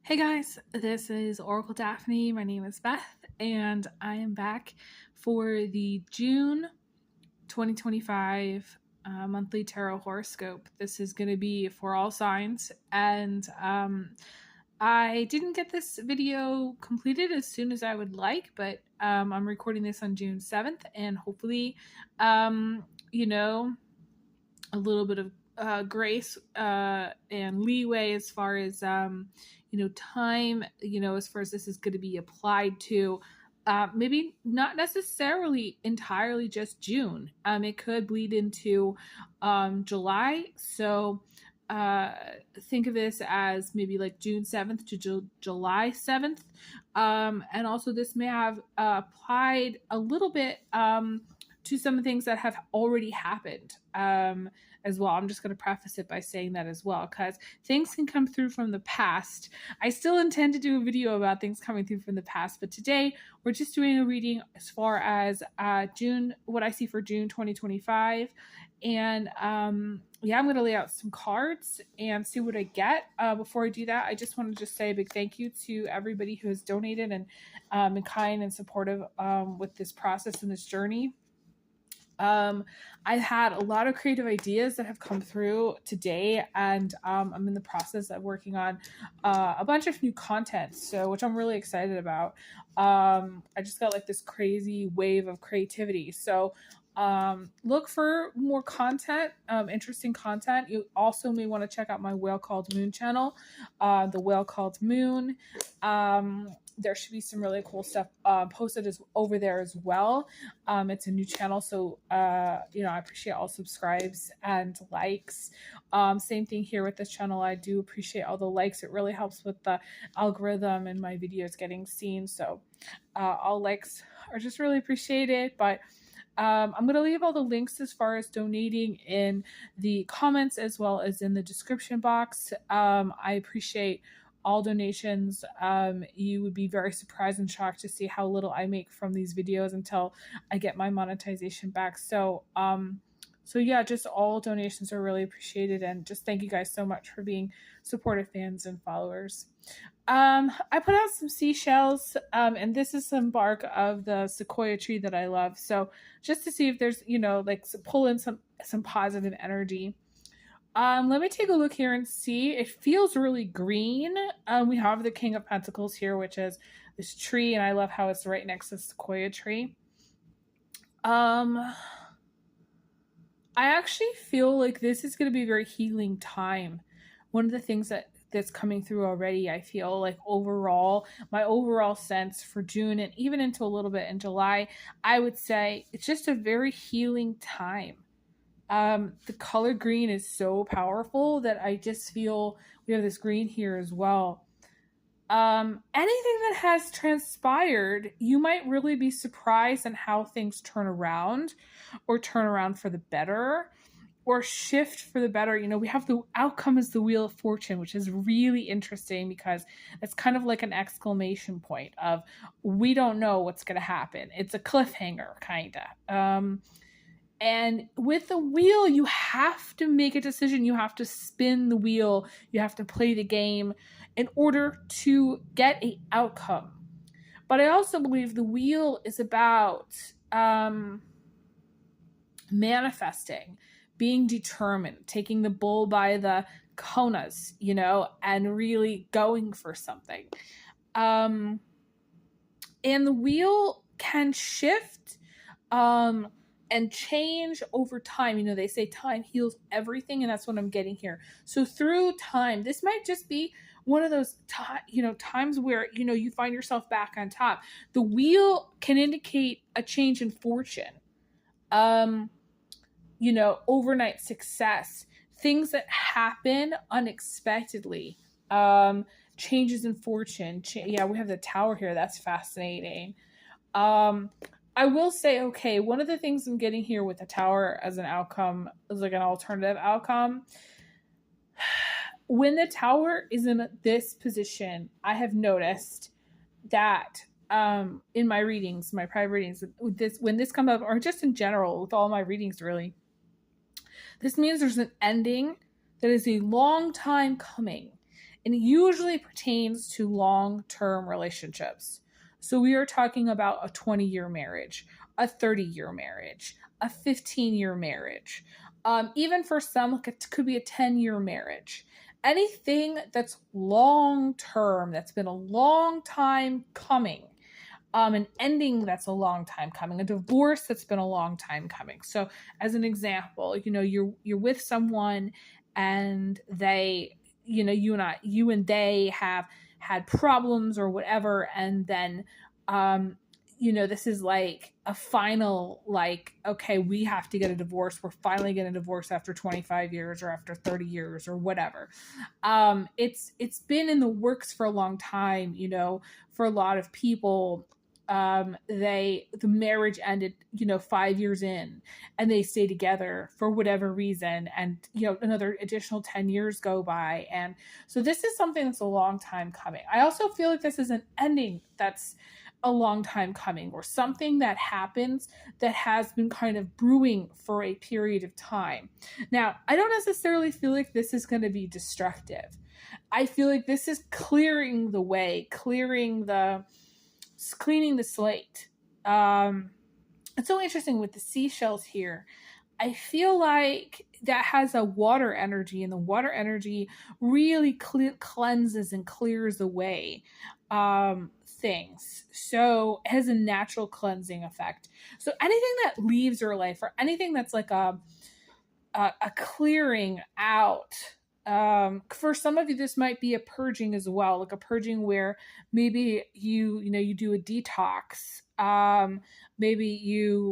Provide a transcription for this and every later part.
Hey guys, this is Oracle Daphne. My name is Beth, and I am back for the June 2025 monthly tarot horoscope. This is going to be for all signs, and I didn't get this video completed as soon as I would like, but I'm recording this on June 7th, and hopefully, you know, a little bit of grace and leeway as far as time, as far as this is going to be applied to. Maybe not necessarily entirely just June. It could bleed into July. So think of this as maybe like June 7th to July 7th. And also this may have applied a little bit to some things that have already happened as well. I'm just going to preface it by saying that as well, because things can come through from the past. I still intend to do a video about things coming through from the past, but today we're just doing a reading as far as June, what I see for June 2025. And I'm going to lay out some cards and see what I get. Before I do that, I just want to just say a big thank you to everybody who has donated and been kind and supportive with this process and this journey. I've had a lot of creative ideas that have come through today, and I'm in the process of working on a bunch of new content, which I'm really excited about. I just got like this crazy wave of creativity, so look for more content, interesting content. You also may want to check out my Whale Called Moon channel, the Whale Called Moon. There should be some really cool stuff posted over there as well. It's a new channel, so I appreciate all subscribes and likes. Same thing here with this channel. I do appreciate all the likes. It really helps with the algorithm and my videos getting seen. So all likes are just really appreciated. But I'm going to leave all the links as far as donating in the comments as well as in the description box. I appreciate all donations. You would be very surprised and shocked to see how little I make from these videos until I get my monetization back. So yeah, just all donations are really appreciated, and just thank you guys so much for being supportive fans and followers. I put out some seashells, and this is some bark of the sequoia tree that I love. So just to see if there's, pull in some positive energy. Let me take a look here and see. It feels really green. We have the King of Pentacles here, which is this tree, and I love how it's right next to the sequoia tree. I actually feel like this is going to be a very healing time. One of the things that's coming through already, I feel like my overall sense for June and even into a little bit in July, I would say it's just a very healing time. The color green is so powerful that I just feel we have this green here as well. Anything that has transpired, you might really be surprised on how things turn around for the better or shift for the better. We have the outcome as the Wheel of Fortune, which is really interesting because it's kind of like an exclamation point of we don't know what's going to happen. It's a cliffhanger kind of. And with the wheel, you have to make a decision. You have to spin the wheel. You have to play the game in order to get an outcome. But I also believe the wheel is about manifesting, being determined, taking the bull by the conas, and really going for something. And the wheel can shift and change over time. They say time heals everything, and that's what I'm getting here. So through time, this might just be one of those times where you find yourself back on top. The wheel can indicate a change in fortune, overnight success, things that happen unexpectedly, changes in fortune. We have the Tower here. That's fascinating. I will say, okay, one of the things I'm getting here with the Tower as an outcome is like an alternative outcome. When the Tower is in this position, I have noticed that in my readings, my private readings, when this comes up, or just in general with all my readings really, this means there's an ending that is a long time coming. and it usually pertains to long-term relationships. So we are talking about a 20-year marriage, a 30-year marriage, a 15-year marriage. Even for some, like it could be a 10-year marriage. Anything that's long-term, that's been a long time coming, an ending that's a long time coming, a divorce that's been a long time coming. So as an example, you're with someone and they, you and they have had problems or whatever, and then this is like a final, like, okay, we have to get a divorce. We're finally getting a divorce after 25 years or after 30 years or whatever. It's been in the works for a long time, for a lot of people. The marriage ended 5 years in, and they stay together for whatever reason, and another additional 10 years go by, and so this is something that's a long time coming. I also feel like this is an ending that's a long time coming, or something that happens that has been kind of brewing for a period of time. Now, I don't necessarily feel like this is going to be destructive. I feel like this is clearing the way, cleaning the slate. It's so interesting with the seashells here. I feel like that has a water energy, and the water energy really cleanses and clears away things. So it has a natural cleansing effect. So anything that leaves your life, or anything that's like a clearing out. For some of you, this might be a purging as well, like a purging where maybe you do a detox. Maybe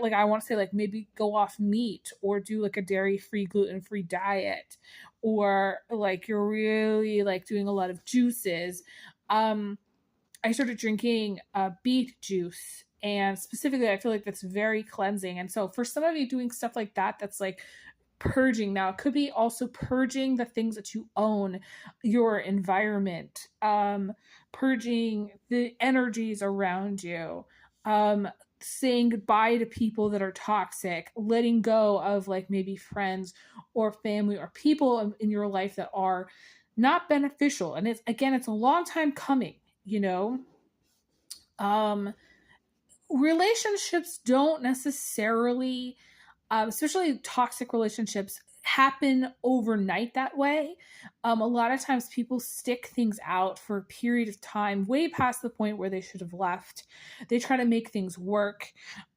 like I want to say, like, maybe go off meat, or do like a dairy-free, gluten-free diet, or like you're really like doing a lot of juices. I started drinking beet juice, and specifically I feel like that's very cleansing. And so for some of you, doing stuff like that, that's like purging. Now it could be also purging the things that you own, your environment, purging the energies around you, saying goodbye to people that are toxic, letting go of like maybe friends or family or people in your life that are not beneficial. And it's a long time coming. Relationships don't necessarily, especially toxic relationships, happen overnight that way. A lot of times people stick things out for a period of time, way past the point where they should have left. They try to make things work.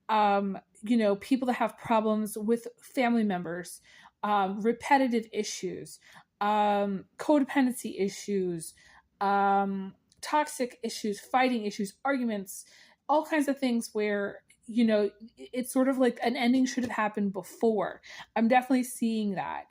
People that have problems with family members, repetitive issues, codependency issues, toxic issues, fighting issues, arguments, all kinds of things where it's sort of like an ending should have happened before. I'm definitely seeing that.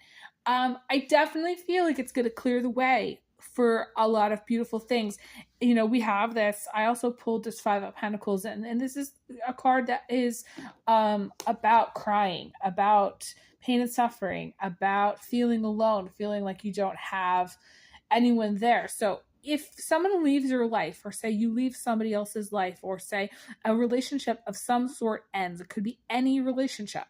I definitely feel like it's going to clear the way for a lot of beautiful things. We have this. I also pulled this Five of Pentacles, and this is a card that is about crying, about pain and suffering, about feeling alone, feeling like you don't have anyone there. So if someone leaves your life, or say you leave somebody else's life, or say a relationship of some sort ends, it could be any relationship,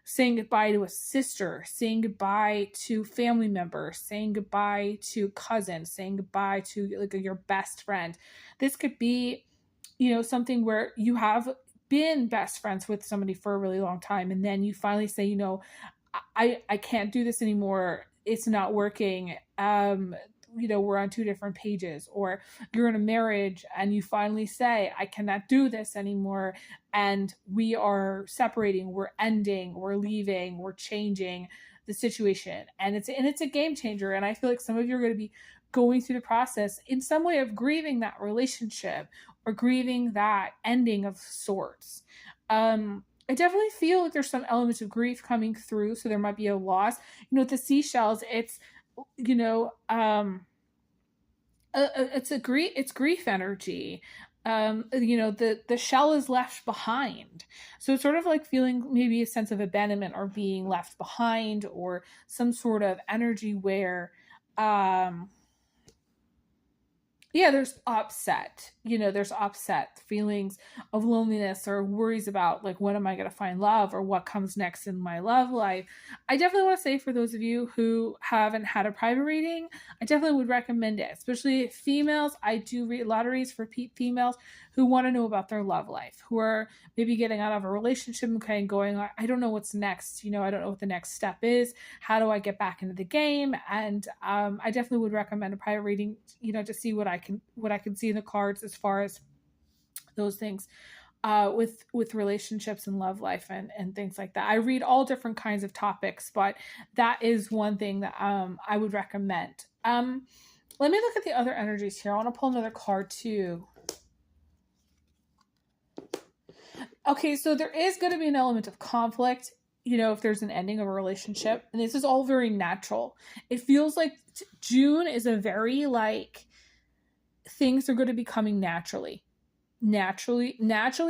saying goodbye to a sister, saying goodbye to family members, saying goodbye to cousins, saying goodbye to like your best friend. This could be, something where you have been best friends with somebody for a really long time, and then you finally say, I can't do this anymore. It's not working. We're on two different pages. Or you're in a marriage and you finally say, I cannot do this anymore, and we are separating, we're ending, we're leaving, we're changing the situation, and it's a game changer. And I feel like some of you are going to be going through the process in some way of grieving that relationship, or grieving that ending of sorts. I definitely feel like there's some elements of grief coming through, so there might be a loss. With the seashells, it's it's grief energy. The shell is left behind, so it's sort of like feeling maybe a sense of abandonment, or being left behind, or some sort of energy where yeah, there's upset, there's upset feelings of loneliness or worries about like, when am I going to find love or what comes next in my love life. I definitely want to say, for those of you who haven't had a private reading, I definitely would recommend it, especially females. I do read lotteries for females who want to know about their love life, who are maybe getting out of a relationship and kind of going, I don't know what's next. I don't know what the next step is. How do I get back into the game? And I definitely would recommend a private reading, to see what I can see in the cards as far as those things with relationships and love life and things like that. I read all different kinds of topics, but that is one thing that I would recommend. Let me look at the other energies here. I want to pull another card too. Okay, so there is going to be an element of conflict, if there's an ending of a relationship, and this is all very natural. It feels like June is a very like, things are going to be coming naturally,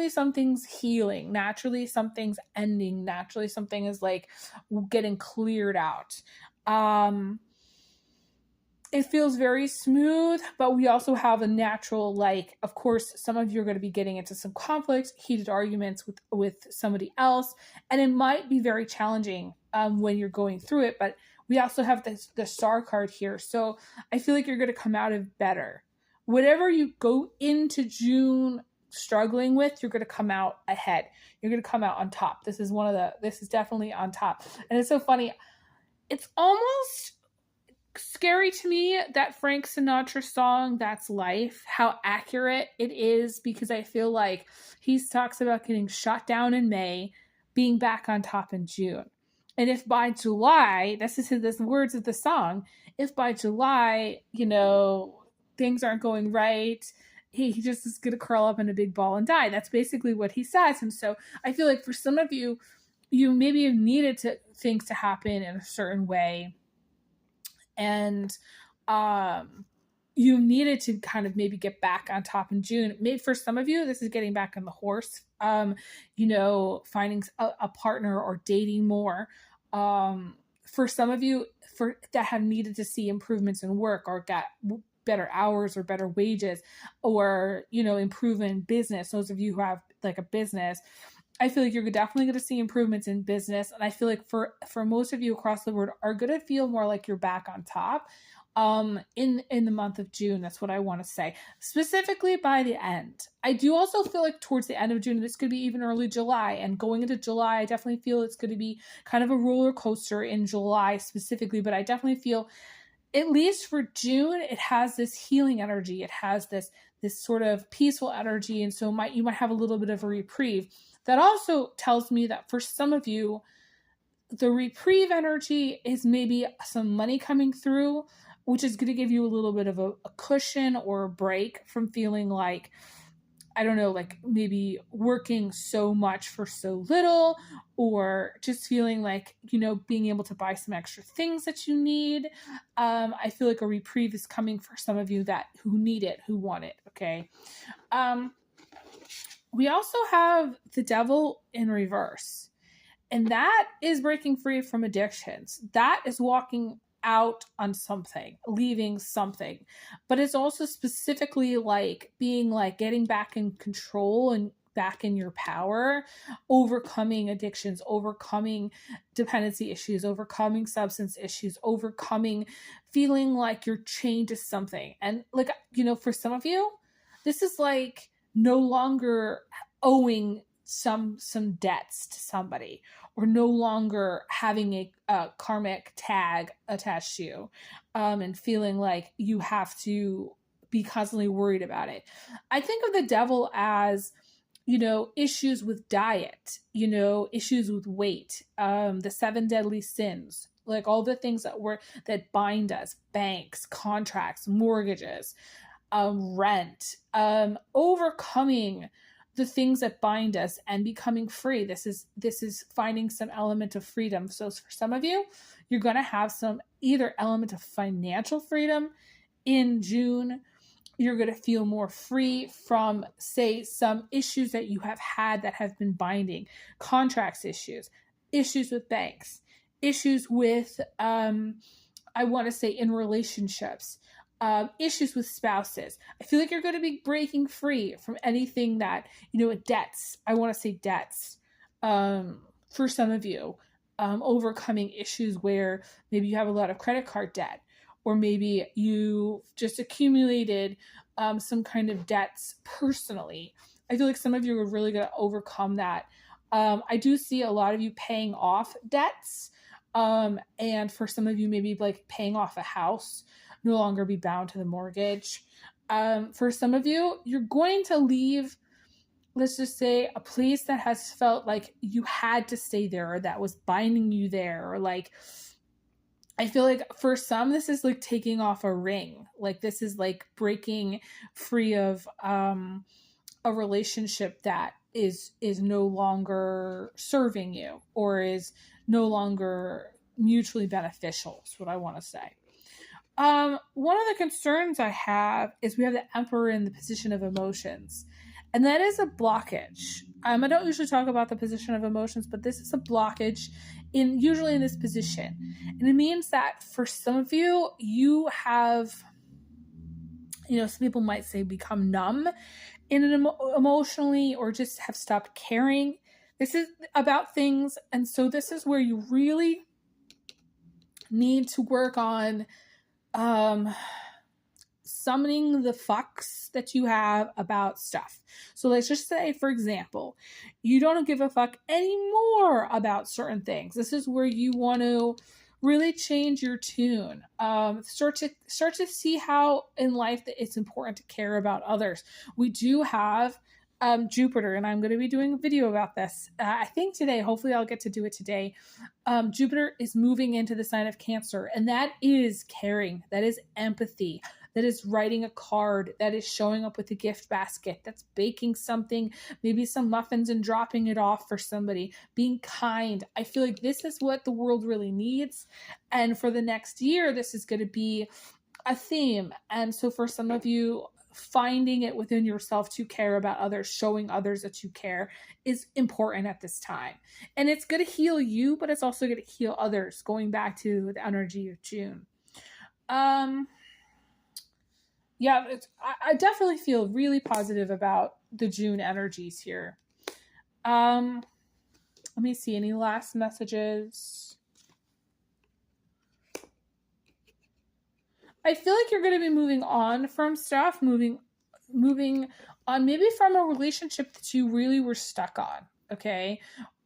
something's healing, naturally something's ending, naturally something is like getting cleared out. It feels very smooth, but we also have a natural, like, of course, some of you are going to be getting into some conflict, heated arguments with somebody else, and it might be very challenging when you're going through it, but we also have the Star card here, so I feel like you're going to come out of better. Whatever you go into June struggling with, you're going to come out ahead. You're going to come out on top. This is definitely on top. And it's so funny. It's almost scary to me, that Frank Sinatra song, That's Life, how accurate it is, because I feel like he talks about getting shot down in May, being back on top in June. And if by July, this is the words of the song, if by July, things aren't going right, he just is going to curl up in a big ball and die. That's basically what he says. And so I feel like for some of you, you maybe have needed things to happen in a certain way. And you needed to kind of maybe get back on top in June. Maybe for some of you, this is getting back on the horse, finding a partner or dating more. For some of you that have needed to see improvements in work or got better hours or better wages or, improvement in business. Those of you who have like a business, I feel like you're definitely going to see improvements in business. And I feel like for most of you across the board are going to feel more like you're back on top in the month of June. That's what I want to say. Specifically by the end. I do also feel like towards the end of June, this could be even early July. And going into July, I definitely feel it's going to be kind of a roller coaster in July specifically. But I definitely feel, at least for June, it has this healing energy. It has this sort of peaceful energy. And so you might have a little bit of a reprieve. That also tells me that for some of you, the reprieve energy is maybe some money coming through, which is going to give you a little bit of a cushion or a break from feeling like, I don't know, like maybe working so much for so little, or just feeling like, being able to buy some extra things that you need. I feel like a reprieve is coming for some of you who need it, who want it. Okay. We also have the Devil in reverse, and that is breaking free from addictions. That is walking out on something, leaving something, but it's also specifically like being like getting back in control and back in your power, overcoming addictions, overcoming dependency issues, overcoming substance issues, overcoming feeling like you're chained to something. And like, for some of you, this is like no longer owing some debts to somebody, or no longer having a karmic tag attached to you, and feeling like you have to be constantly worried about it. I think of the Devil as, issues with diet, issues with weight, the 7 deadly sins, like all the things that bind us, banks, contracts, mortgages, rent, overcoming the things that bind us and becoming free. This is finding some element of freedom. So for some of you, you're going to have some either element of financial freedom in June. You're going to feel more free from, say, some issues that you have had that have been binding, contracts issues with banks, issues with, I want to say in relationships, issues with spouses. I feel like you're going to be breaking free from anything that, debts. I want to say debts. For some of you, overcoming issues where maybe you have a lot of credit card debt, or maybe you just accumulated some kind of debts personally. I feel like some of you are really going to overcome that. I do see a lot of you paying off debts. And for some of you, maybe like paying off a house, no longer be bound to the mortgage. For some of you, you're going to leave, let's just say, a place that has felt like you had to stay there, or that was binding you there, or like, I feel like for some, this is like taking off a ring. Like this is like breaking free of a relationship that is no longer serving you, or is no longer mutually beneficial, is what I want to say. One of the concerns I have is we have the Emperor in the position of emotions, and that is a blockage. I don't usually talk about the position of emotions, but this is a blockage usually in this position. And it means that for some of you, you have, some people might say become numb in an emotionally, or just have stopped caring. This is about things. And so this is where you really need to work on summoning the fucks that you have about stuff. So let's just say, for example, you don't give a fuck anymore about certain things. This is where you want to really change your tune. Start to see how in life that it's important to care about others. We do have Jupiter, and I'm going to be doing a video about this. I think today, hopefully I'll get to do it today. Jupiter is moving into the sign of Cancer, and that is caring. That is empathy. That is writing a card. That is showing up with a gift basket. That's baking something, maybe some muffins, and dropping it off for somebody. Being kind. I feel like this is what the world really needs. And for the next year, this is going to be a theme. And so for some of you, finding it within yourself to care about others, showing others that you care, is important at this time. And it's going to heal you, but it's also going to heal others, going back to the energy of June. Yeah, I definitely feel really positive about the June energies here. Let me see, any last messages? I feel like you're going to be moving on from stuff, moving on maybe from a relationship that you really were stuck on, okay?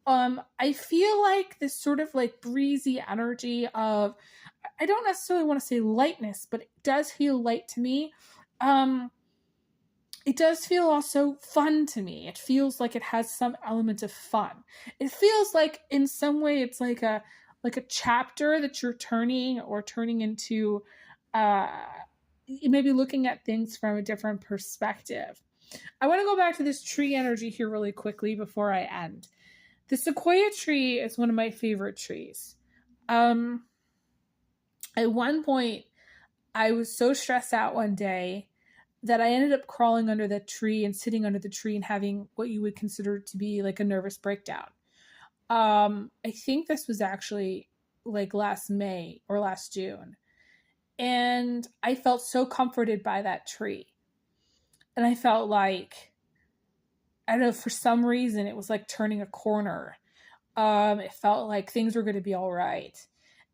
I feel like this sort of like breezy energy of, I don't necessarily want to say lightness, but it does feel light to me. It does feel also fun to me. It feels like it has some element of fun. It feels like in some way it's like a chapter that you're turning into, maybe looking at things from a different perspective. I want to go back to this tree energy here really quickly before I end. The sequoia tree is one of my favorite trees. At one point, I was so stressed out one day that I ended up crawling under the tree and sitting under the tree and having what you would consider to be like a nervous breakdown. I think this was actually like last May or last June. And I felt so comforted by that tree. And I felt like, I don't know, for some reason, it was like turning a corner. It felt like things were going to be all right.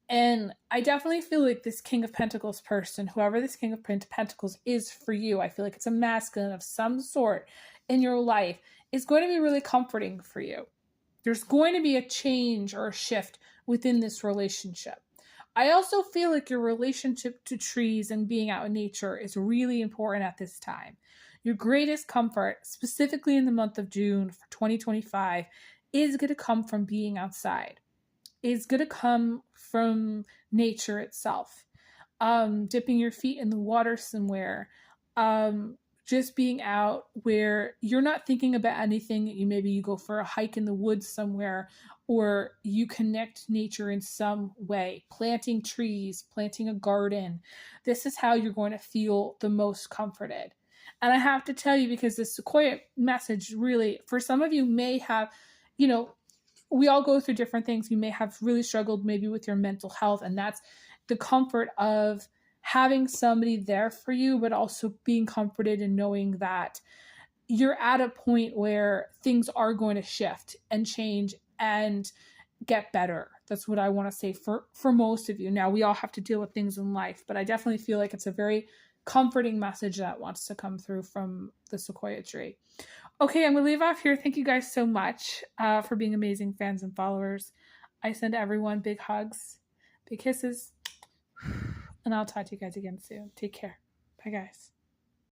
And I definitely feel like this King of Pentacles person, whoever this King of Pentacles is for you, I feel like it's a masculine of some sort in your life, is going to be really comforting for you. There's going to be a change or a shift within this relationship. I also feel like your relationship to trees and being out in nature is really important at this time. Your greatest comfort, specifically in the month of June for 2025, is going to come from being outside. Is going to come from nature itself. Dipping your feet in the water somewhere. Just being out where you're not thinking about anything. Maybe you go for a hike in the woods somewhere, or you connect nature in some way. Planting trees, planting a garden. This is how you're going to feel the most comforted. And I have to tell you, because this Sequoia message really, for some of you may have, we all go through different things. You may have really struggled maybe with your mental health, and that's the comfort of having somebody there for you, but also being comforted in knowing that you're at a point where things are going to shift and change and get better. That's what I want to say for most of you. Now, we all have to deal with things in life, but I definitely feel like it's a very comforting message that wants to come through from the Sequoia tree. Okay, I'm going to leave off here. Thank you guys so much for being amazing fans and followers. I send everyone big hugs, big kisses, and I'll talk to you guys again soon. Take care. Bye, guys.